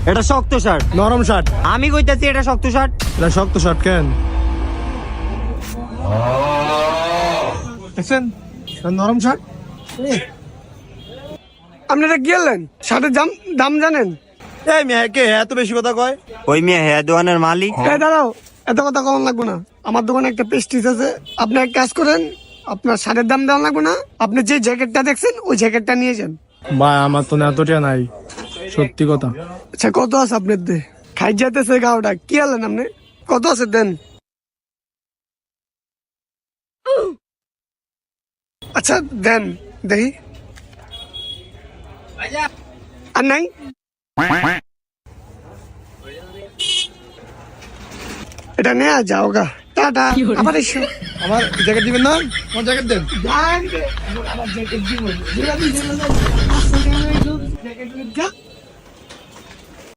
এটা শক্ত শার্ট। নরম শার্ট। আমি কইতাছি এটা শক্ত শার্ট। এটা শক্ত শার্ট কেন দেখছেন নরম শার্ট। আপনারা কি গেলেন শার্টের দাম জানেন? এই মেয়ে কে এত বেশি কথা কয়? ওই মেয়ে হ্যাঁ দোকানের মালিক। এই দাঁড়াও, এত কথা কম লাগবে না। আমার দোকানে একটা পেস্টিস আছে, আপনি এক কাজ করেন, আপনার শার্টের দাম দেওয়া লাগবে না, আপনি যে জ্যাকেটটা দেখছেন ওই জ্যাকেটটা নিয়ে যান। ভাই আমার তো এতটা নাই, সত্যি কথা। আচ্ছা কত আছে আপনার দে? খাই যাইতেছে গাওটা, কি হলেন আপনি? কত আছে দেন। আচ্ছা দেন দেখি। আর নাই? এটা নিয়ে যাও গা, টাটা, আবার এসো। আমার জ্যাকেট দিবেন না? আমার জ্যাকেট দেন। আবার জ্যাকেট দিব।